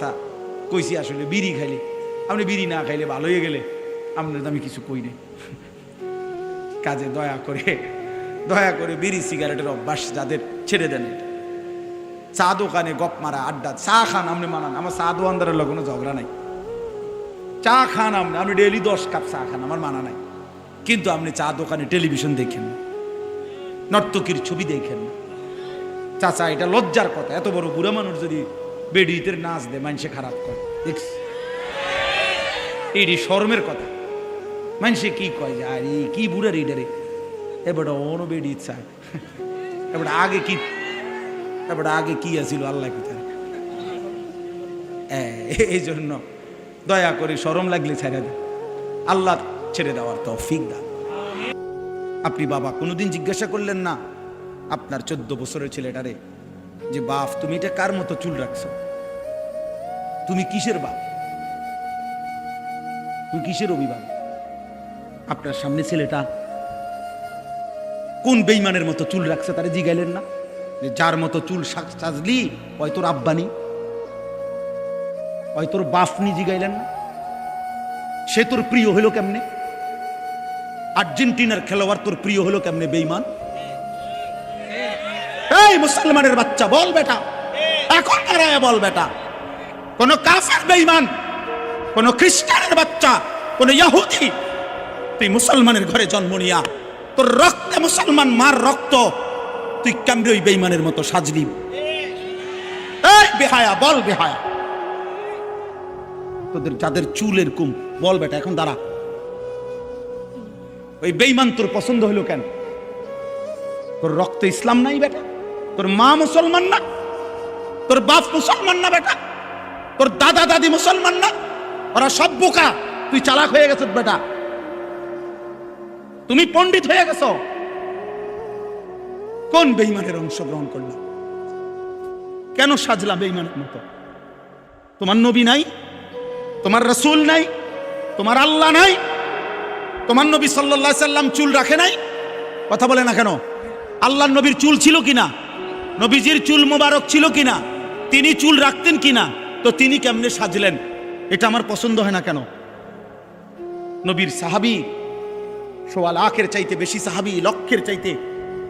কথা কইছি আসলে বিড়ি খাইলে, আপনি বিড়ি না খাইলে ভালো হয়ে গেলে আপনার তো আমি কিছু কই নাই। কাজে দয়া করে বিড়ি সিগারেটের অভ্যাস যাদের ছেড়ে দেন। চা দোকানে গপ মারা, আড্ডা, চা খান আপনি মানান, আমার চা দোকানদারের লোক কোনো ঝগড়া নাই। চা খান আপনি ডেইলি 10 কাপ চা খান, আমার মানা নাই। কিন্তু আপনি চা দোকানে টেলিভিশন দেখেন না, নর্তকীর ছবি দেখেন না। চাচা, এটা লজ্জার কথা। এত বড় বুড়া মানুষ যদি বেডিতের নাচ দেয়, মানুষে খারাপ করে, দেখছি এটি শরমের কথা। মানুষে কি কয় যে আরে কি বুড়ার এইটারে, এবার অনো বেডি চায়, এবার আগে কি আছিল আল্লাহ কোথায়। এই জন্য দয়া করে শরম লাগলে ছেড়ে দেন, আল্লাহ ছেড়ে দেওয়ার তৌফিক দান। আপনি বাবা কোনোদিন জিজ্ঞাসা করলেন না আপনার 14 বছরের ছেলেটারে যে বাপ তুমি এটা কার মতো চুল রাখছো, তুমি কিসের বাপ, তুমি কিসের অভিভাবক? আপনার সামনে ছেলেটা কোন বেঈমানের মতো চুল রাখছে তারে জিগাইলেন না যে যার মতো চুল সাজলি হয় তোর আব্বানি, হয় তোর বাপনি, জিগাইলেন না? সে তোর প্রিয় হলো কেমনে? আর্জেন্টিনার খেলোয়াড় তোর প্রিয় হলো কেমনে বেঈমান? এই মুসলমানের বাচ্চা বল বেটা, এখন দাঁড়ায় বল বেটা, কোন কাফের বেঈমান, কোন খ্রিস্টানের বাচ্চা, কোন ইহুদি, তুই মুসলমানের ঘরে জন্ম নিয়া তোর রক্তে মুসলমান মার রক্ত, তুই কেমনে ওই বেঈমানের মতো সাজলি? এই বেহায়া বল, বেহায়া তোদের যাদের চুল এরকম, বল বেটা এখন দাঁড়া, ওই বেঈমান তোর পছন্দ হলো কেন? তোর রক্ত ইসলাম নাই বেটা, তোর মা মুসলমান না, তোর বাপ মুসলমান না বেটা, তোর দাদা দাদি মুসলমান না, ওরা সব বোকা, তুই চালাক হয়ে গেছ বেটা, তুমি পণ্ডিত হয়ে গেছ। কোন বেঈমানের অংশগ্রহণ করলাম? কেন সাজলা বেঈমানের মতো? তোমার নবী নাই, তোমার রাসূল নাই, তোমার আল্লাহ নাই, তোমার নবী সাল্লাল্লাহু আলাইহি সাল্লাম চুল রাখে নাই? কথা বলে না কেন? আল্লাহর নবীর চুল ছিল কিনা? নবীজির চুল মোবারক ছিল কিনা? তিনি চুল রাখতেন কিনা? তো তিনি কেমনে সাজলেন? এটা আমার পছন্দ হয় না কেন? নবীর সাহাবী 1.25 লাখের চাইতে বেশি সাহাবী, লক্ষের চাইতে,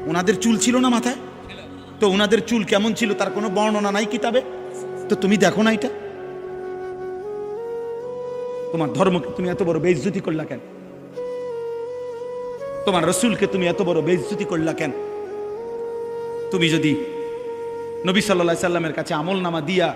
ওনাদের চুল ছিল না মাথায়? তো ওনাদের চুল কেমন ছিল তার কোনো বর্ণনা নাই কিতাবে? তো তুমি দেখো না এটা? তোমার ধর্মকে তুমি এত বড় বেইজ্জতি করলা কেন? তোমার রাসূলকে তুমি এত বড় বেইজ্জতি করলা কেন? তুমি যদি নবী সাল্লাল্লাহু আলাইহি সাল্লামের কাছে আমলনামা দিয়া